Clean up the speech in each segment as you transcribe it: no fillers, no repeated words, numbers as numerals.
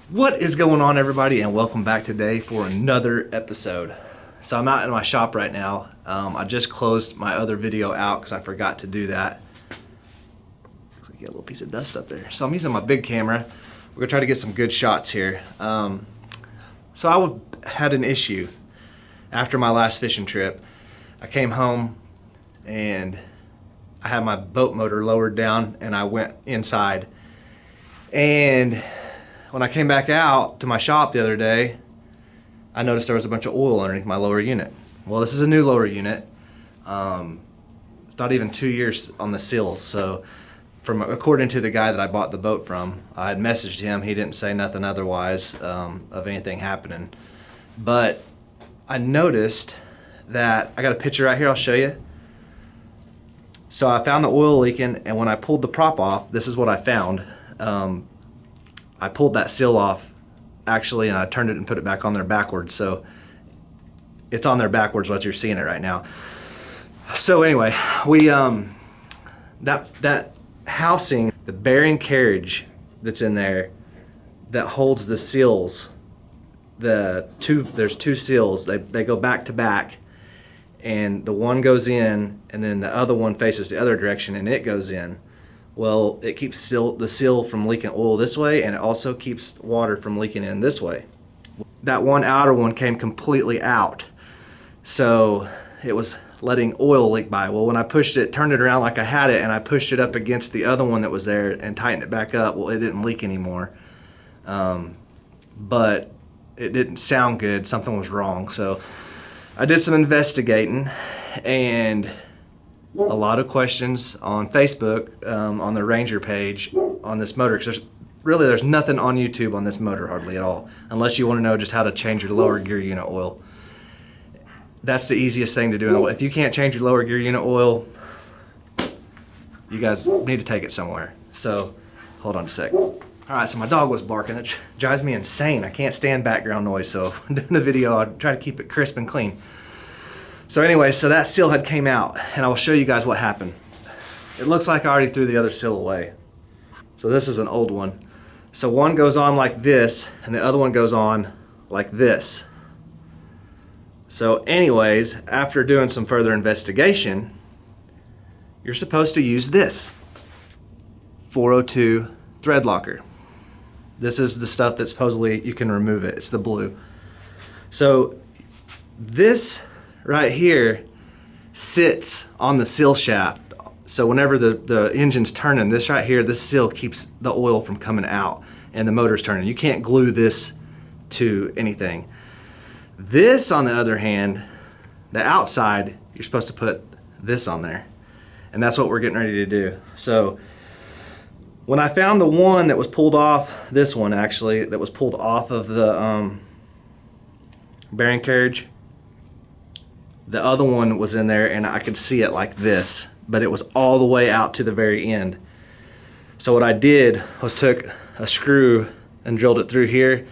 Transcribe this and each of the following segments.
What is going on, everybody, and welcome back today for another episode. So I'm out in my shop right now. I just closed my other video out because I forgot to do that. Looks like you got a little piece of dust up there. So I'm using my big camera. We're gonna try to get some good shots here. So I had an issue after my last fishing trip. I came home and I had my boat motor lowered down and I went inside. And when I came back out to my shop the other day, I noticed there was a bunch of oil underneath my lower unit. Well, this is a new lower unit. It's not even 2 years on the seals. So according to the guy that I bought the boat from, I had messaged him. He didn't say nothing otherwise of anything happening. But I noticed that, I got a picture right here, I'll show you. So I found the oil leaking, and when I pulled the prop off, this is what I found. I pulled that seal off actually, and I turned it and put it back on there backwards. So it's on there backwards, what you're seeing it right now. So anyway, we that housing, the bearing carriage that's in there that holds the seals, there's two seals, they go back to back, and the one goes in and then the other one faces the other direction and it goes in. Well, it keeps the seal from leaking oil this way, and it also keeps water from leaking in this way. That one outer one came completely out, so it was letting oil leak by. Well, when I pushed it, turned it around like I had it, and I pushed it up against the other one that was there and tightened it back up, well, it didn't leak anymore. But it didn't sound good. Something was wrong. So I did some investigating, and a lot of questions on Facebook, on the Ranger page on this motor, because there's nothing on YouTube on this motor hardly at all, unless you want to know just how to change your lower gear unit oil. That's the easiest thing to do. If you can't change your lower gear unit oil, you guys need to take it somewhere. So hold on a sec. All right, so my dog was barking. It drives me insane. I can't stand background noise, so when doing a video, I try to keep it crisp and clean. So anyway, so that seal head came out, and I will show you guys what happened. It looks like I already threw the other seal away. So this is an old one. So one goes on like this, and the other one goes on like this. So anyways, after doing some further investigation, you're supposed to use this 402 thread locker. This is the stuff that supposedly you can remove it. It's the blue. So this right here sits on the seal shaft. So whenever the engine's turning, this right here, this seal keeps the oil from coming out and the motor's turning. You can't glue this to anything. This, on the other hand, the outside, you're supposed to put this on there. And that's what we're getting ready to do. So when I found the one that was pulled off, this one actually, that was pulled off of the bearing carriage, the other one was in there and I could see it like this, but it was all the way out to the very end. So what I did was took a screw and drilled it through here,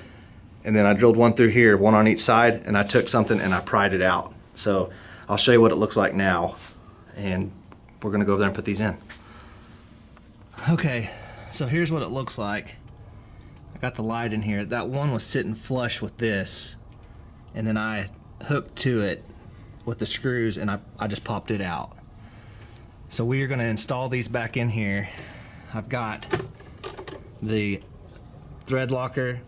and then I drilled one through here, one on each side, and I took something and I pried it out. So I'll show you what it looks like now, and we're gonna go over there and put these in. Okay, so here's what it looks like. I got the light in here. That one was sitting flush with this, and then I hooked to it with the screws, and I just popped it out. So we are gonna install these back in here. I've got the thread locker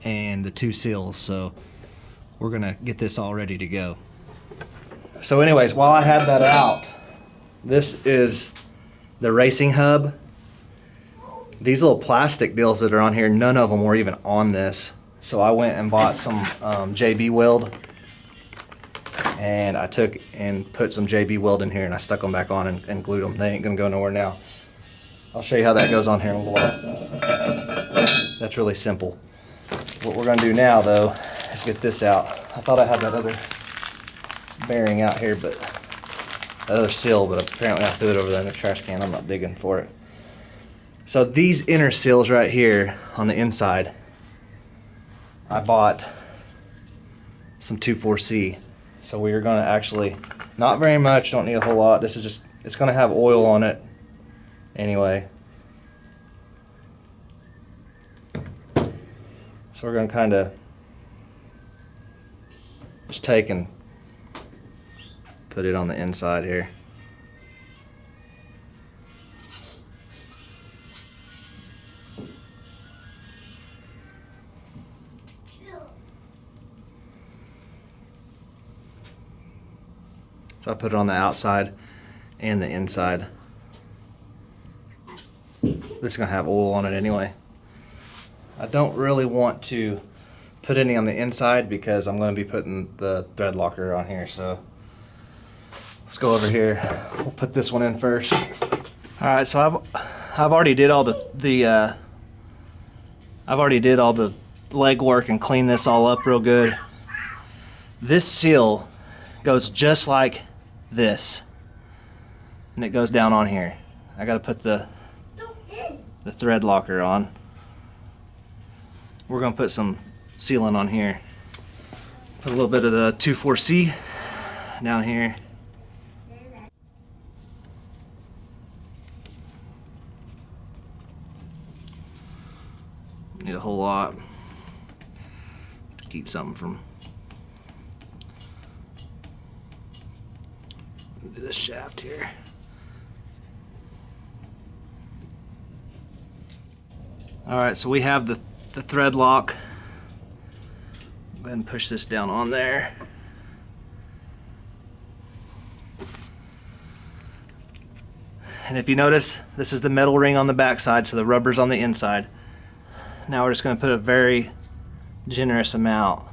and the two seals, so we're gonna get this all ready to go. So anyways, while I had that out, this is the racing hub. These little plastic deals that are on here, none of them were even on this. So I went and bought some JB weld, and I took and put some JB weld in here, and I stuck them back on and glued them. They ain't gonna go nowhere now. I'll show you how that goes on here in a little while. That's really simple. What we're gonna do now though is get this out. I thought I had that other bearing out here, but the other seal, but apparently I threw it over there in the trash can. I'm not digging for it. So these inner seals right here on the inside, I bought some 2,4-C. So we are gonna actually, not very much, don't need a whole lot. This is just, it's gonna have oil on it anyway. So we're going to kind of just take and put it on the inside here. So I put it on the outside and the inside. This is going to have oil on it anyway. I don't really want to put any on the inside because I'm going to be putting the thread locker on here. So let's go over here. We'll put this one in first. All right, so I've already did all the leg work and cleaned this all up real good. This seal goes just like this, and it goes down on here. I got to put the thread locker on. We're going to put some sealant on here. Put a little bit of the 2,4-C down here. Need a whole lot to keep something from. Do this shaft here. All right, so we have the thread lock. Go ahead and push this down on there. And if you notice, this is the metal ring on the back side, so the rubber's on the inside. Now we're just going to put a very generous amount.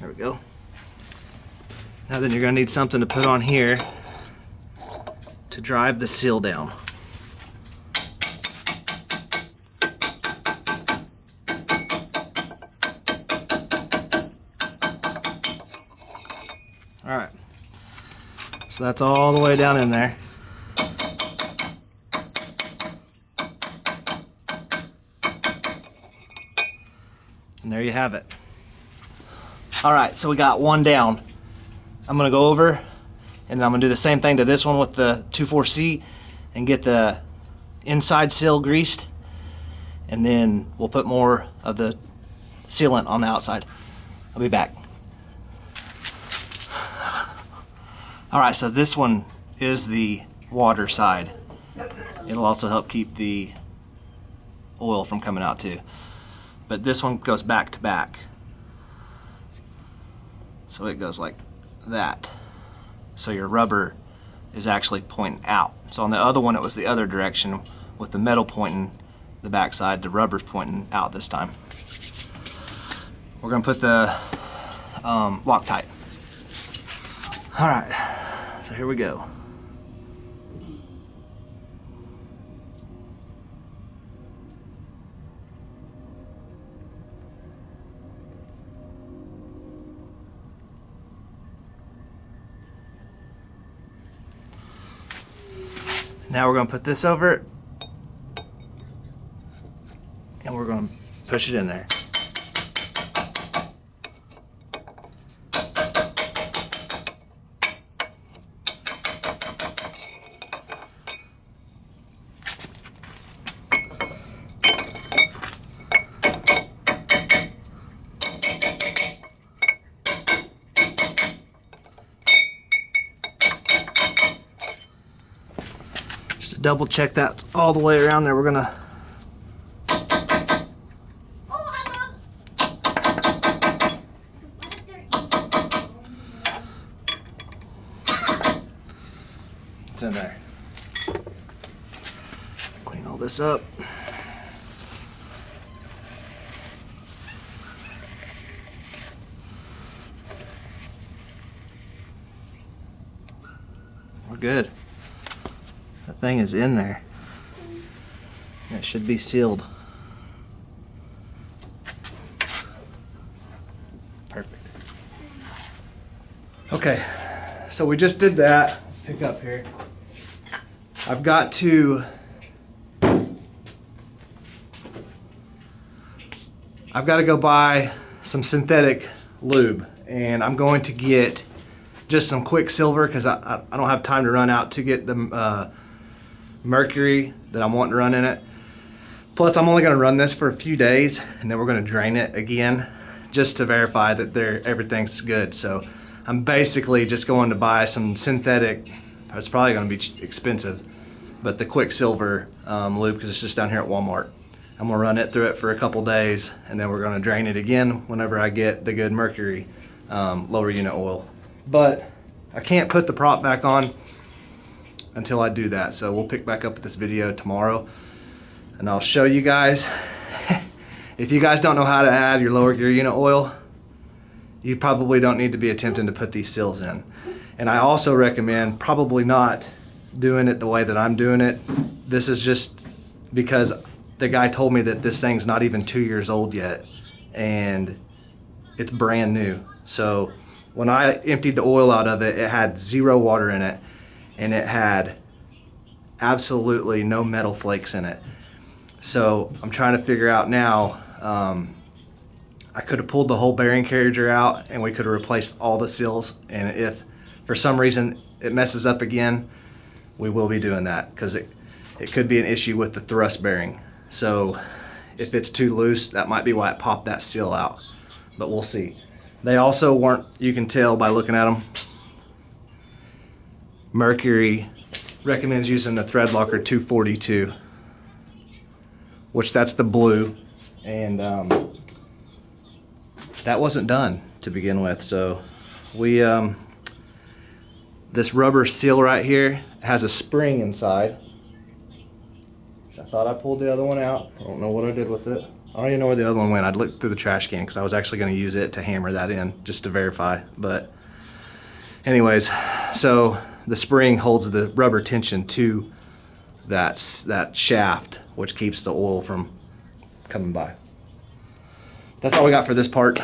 There we go. Now then you're going to need something to put on here to drive the seal down. All right, so that's all the way down in there. And there you have it. All right, so we got one down. I'm gonna go over and then I'm gonna do the same thing to this one with the 2,4-C and get the inside seal greased, and then we'll put more of the sealant on the outside. I'll be back. All right, so this one is the water side. It'll also help keep the oil from coming out too. But this one goes back to back. So it goes like that. So your rubber is actually pointing out. So on the other one, it was the other direction with the metal pointing the back side. The rubber's pointing out this time. We're gonna put the Loctite. All right, so here we go. Now we're going to put this over it, and we're going to push it in there. Double check that all the way around there. We're gonna it's in there. Clean all this up. We're good. That thing is in there. It should be sealed. Perfect. Okay, so we just did that. Pick up here. I've got to go buy some synthetic lube. and I'm going to get just some QUICKSILVER because I don't have time to run out to get the Mercury that I'm wanting to run in it. Plus, I'm only going to run this for a few days, and then we're going to drain it again just to verify that everything's good. So I'm basically just going to buy some synthetic. It's probably going to be expensive, but the QUICKSILVER lube, because it's just down here at Walmart. I'm going to run it through it for a couple days, and then we're going to drain it again whenever I get the good Mercury lower unit oil. But I can't put the prop back on until I do that. So we'll pick back up with this video tomorrow, and I'll show you guys. If you guys don't know how to add your lower gear unit oil, you probably don't need to be attempting to put these seals in. And I also recommend probably not doing it the way that I'm doing it. This is just because the guy told me that this thing's not even 2 years old yet, and it's brand new. So when I emptied the oil out of it, it had 0 water in it, and it had absolutely no metal flakes in it. So I'm trying to figure out now, I could have pulled the whole bearing carriager out and we could have replaced all the seals, and if for some reason it messes up again, we will be doing that because it could be an issue with the thrust bearing. So if it's too loose, that might be why it popped that seal out, but we'll see. They also weren't, you can tell by looking at them, Mercury recommends using the thread locker 242, which that's the blue, and that wasn't done to begin with. So we this rubber seal right here has a spring inside. I thought I pulled the other one out. I don't know what I did with it. I don't even know where the other one went. I'd looked through the trash can because I was actually going to use it to hammer that in just to verify. But anyways, so the spring holds the rubber tension to that shaft, which keeps the oil from coming by. That's all we got for this part.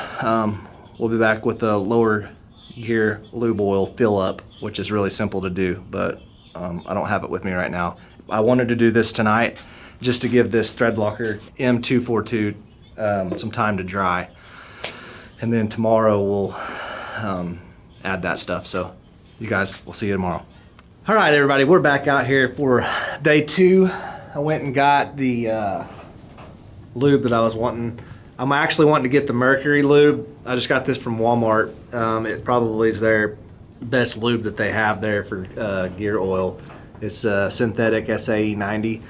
We'll be back with the lower gear lube oil fill up, which is really simple to do, but I don't have it with me right now. I wanted to do this tonight just to give this thread locker M242 some time to dry, and then tomorrow we'll add that stuff. So you guys, we'll see you tomorrow. All right, everybody, we're back out here for day 2. I went and got the lube that I was wanting. I'm actually wanting to get the Mercury lube. I just got this from Walmart. It probably is their best lube that they have there for gear oil. It's synthetic SAE 90,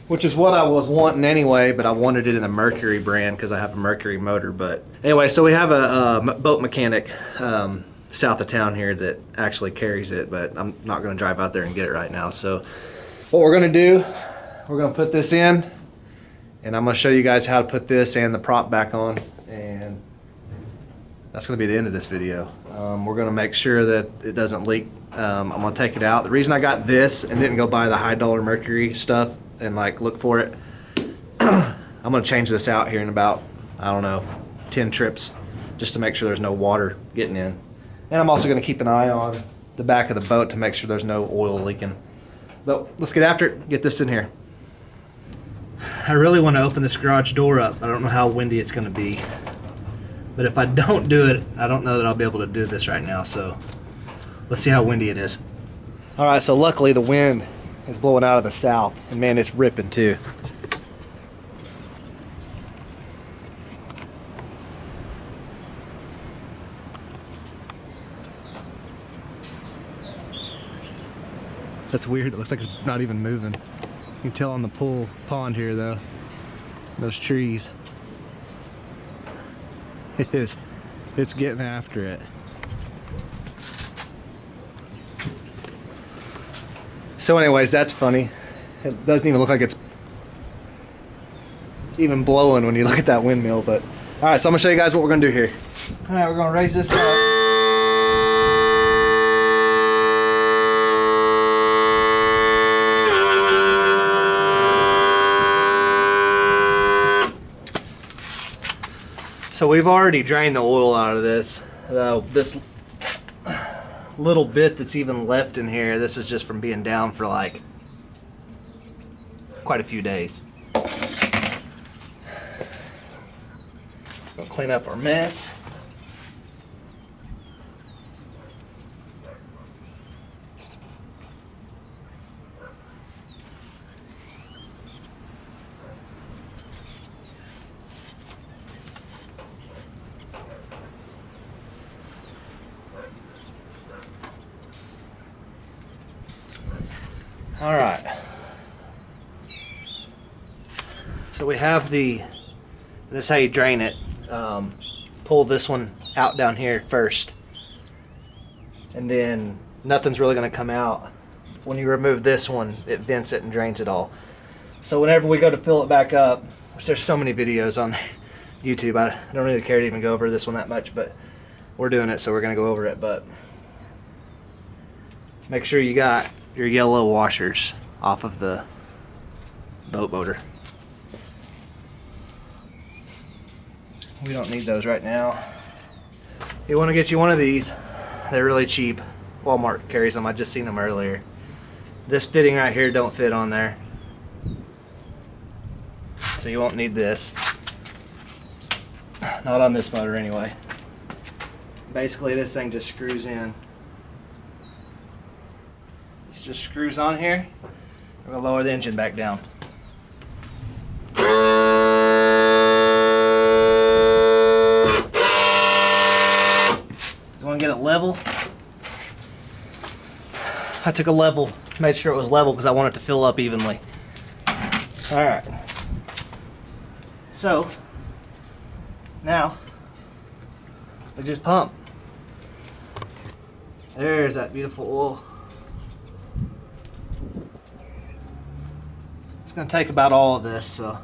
which is what I was wanting anyway, but I wanted it in the Mercury brand because I have a Mercury motor. But anyway, so we have a boat mechanic south of town here that actually carries it, but I'm not going to drive out there and get it right now. So what we're going to do, we're going to put this in, and I'm going to show you guys how to put this and the prop back on, and that's going to be the end of this video. We're going to make sure that it doesn't leak. I'm going to take it out. The reason I got this and didn't go buy the high dollar Mercury stuff and like look for it, I'm going to change this out here in about, I don't know, 10 trips just to make sure there's no water getting in. And I'm also going to keep an eye on the back of the boat to make sure there's no oil leaking. But let's get after it, get this in here. I really want to open this garage door up. I don't know how windy it's going to be, but if I don't do it, I don't know that I'll be able to do this right now. So let's see how windy it is. All right, so luckily the wind is blowing out of the south, and man, it's ripping too. That's weird. It looks like it's not even moving. You can tell on the pond here though, those trees. It's getting after it. So anyways, that's funny. It doesn't even look like it's even blowing when you look at that windmill, but all right, so I'm gonna show you guys what we're gonna do here. All right, we're gonna raise this up. So we've already drained the oil out of this. This little bit that's even left in here, this is just from being down for like quite a few days. We'll clean up our mess. All right. So we have this is how you drain it. Pull this one out down here first. And then nothing's really gonna come out. When you remove this one, it vents it and drains it all. So whenever we go to fill it back up, which there's so many videos on YouTube, I don't really care to even go over this one that much, but we're doing it, so we're gonna go over it. But make sure you got your yellow washers off of the boat motor. We don't need those right now. You wanna get you one of these. They're really cheap. Walmart carries them, I just seen them earlier. This fitting right here don't fit on there, so you won't need this. Not on this motor anyway. Basically this thing just screws in. This just screws on here. We're gonna lower the engine back down. You wanna get it level? I took a level, made sure it was level because I want it to fill up evenly. Alright. So, now, we just pump. There's that beautiful oil. It's going to take about all of this, so.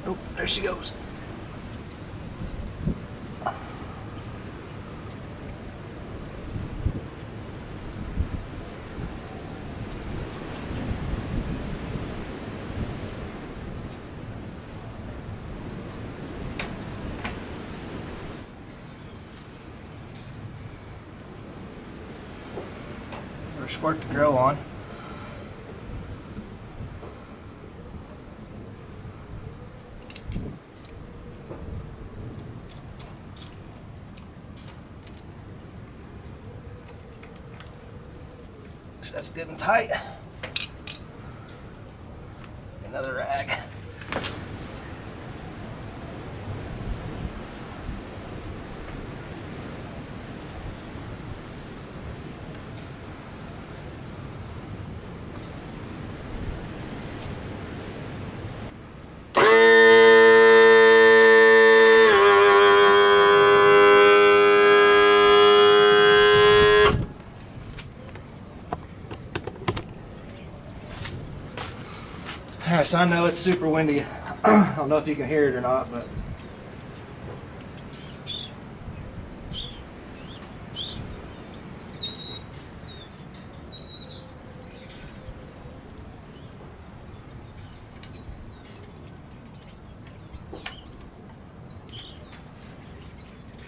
Oh, there she goes. Or squirt the grill on. That's good and tight. Another rag. Alright, so I know it's super windy. I don't know if you can hear it or not, but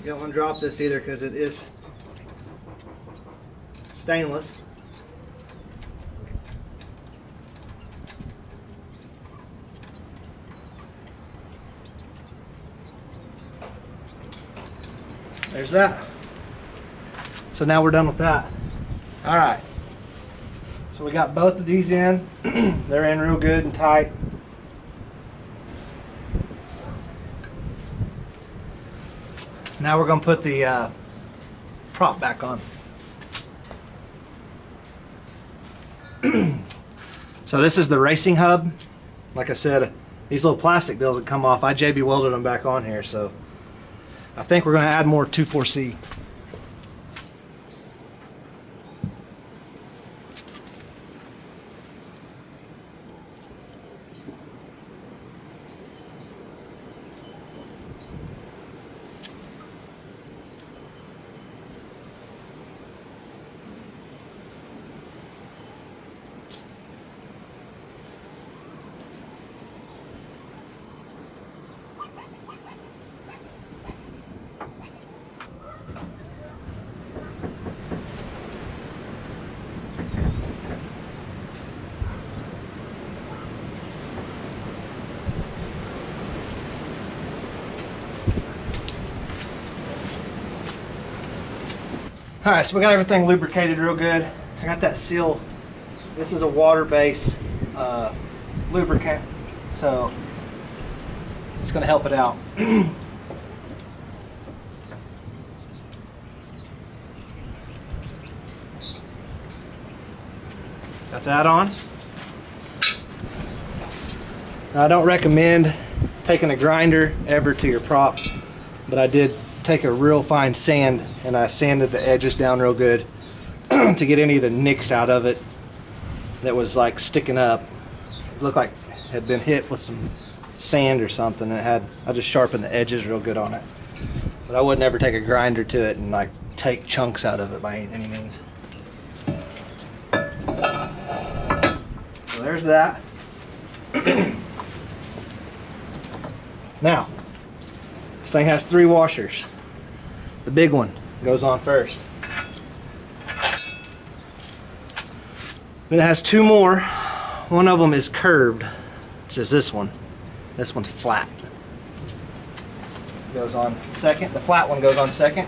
you don't want to drop this either because it is stainless. There's that. So now we're done with that. All right. So we got both of these in. They're in real good and tight. Now we're going to put the prop back on. So this is the racing hub. Like I said, these little plastic deals that come off, I JB welded them back on here, so I think we're going to add more 2,4C. All right, so we got everything lubricated real good. I got that seal. This is a water-based lubricant, so it's going to help it out. Got that on. Now, I don't recommend taking a grinder ever to your prop, but I did take a real fine sand and I sanded the edges down real good to get any of the nicks out of it that was like sticking up. It looked like it had been hit with some sand or something. I just sharpened the edges real good on it, but I wouldn't ever take a grinder to it and like take chunks out of it by any means. So there's that. Now, this thing has 3 washers. The big one goes on first. Then it has 2 more. One of them is curved, which is this one. This one's flat. Goes on second. The flat one goes on second.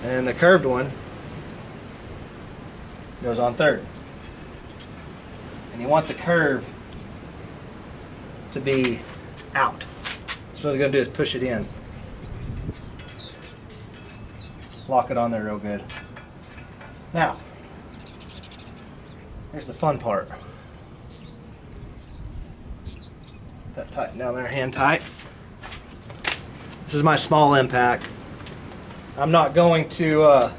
And the curved one goes on third. And you want the curve to be out. So what we're going to do is push it in. Lock it on there real good. Now, here's the fun part. Get that tighten down there, hand tight. This is my small impact. I'm not going to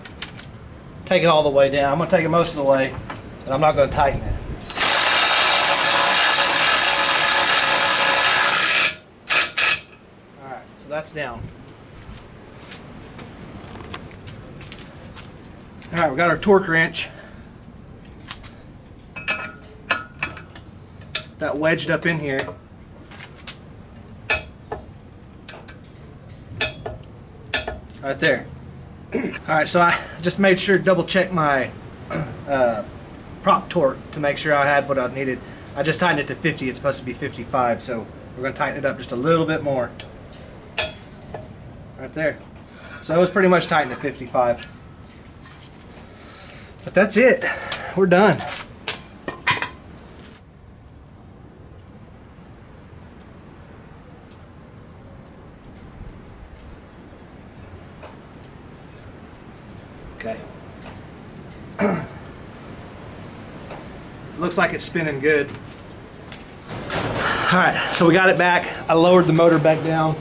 take it all the way down. I'm going to take it most of the way, but I'm not going to tighten it. Alright, so that's down. Alright, we got our torque wrench. That wedged up in here. Right there. Alright, so I just made sure to double check my prop torque to make sure I had what I needed. I just tightened it to 50. It's supposed to be 55, so we're going to tighten it up just a little bit more. Right there. So it was pretty much tightened to 55. But that's it. We're done. Okay. Looks like it's spinning good. Alright, so we got it back. I lowered the motor back down.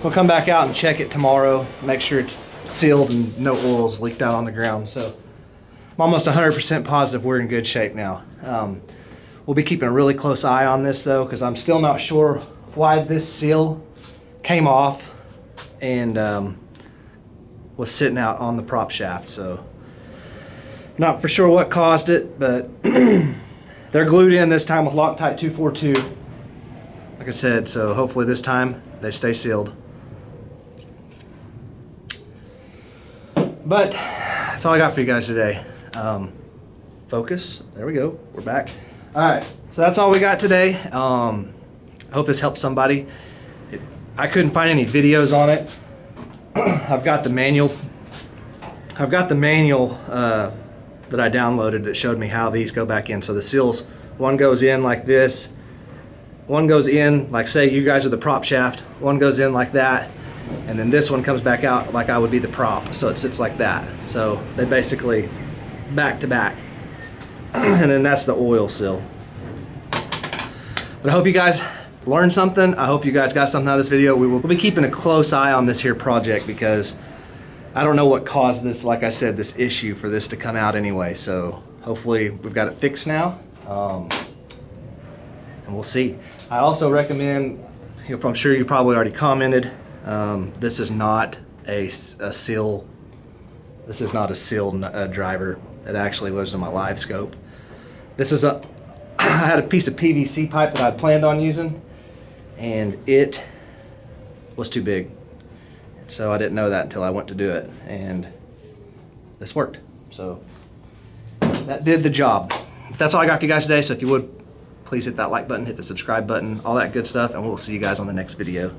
We'll come back out and check it tomorrow. Make sure it's sealed and no oil's leaked out on the ground. So I'm almost 100% positive we're in good shape now. We'll be keeping a really close eye on this though, because I'm still not sure why this seal came off and was sitting out on the prop shaft. So not for sure what caused it, but they're glued in this time with Loctite 242, like I said, so hopefully this time they stay sealed. But that's all I got for you guys today. Focus, there we go, we're back. Alright, so that's all we got today. I hope this helped somebody. I couldn't find any videos on it. I've got the manual that I downloaded that showed me how these go back in. So the seals, one goes in like this, one goes in like, say you guys are the prop shaft, one goes in like that, and then this one comes back out like I would be the prop, so it sits like that. So they basically back to back. And then that's the oil seal. But I hope you guys learned something. I hope you guys got something out of this video. We'll be keeping a close eye on this here project because I don't know what caused this, like I said, this issue for this to come out anyway. So hopefully we've got it fixed now, and we'll see. I also recommend, I'm sure you probably already commented, this is not a seal. This is not a sealed driver. It actually was in my live scope. This is I had a piece of PVC pipe that I planned on using, and it was too big. So I didn't know that until I went to do it, and this worked. So that did the job. That's all I got for you guys today. So if you would, please hit that like button, hit the subscribe button, all that good stuff, and we'll see you guys on the next video.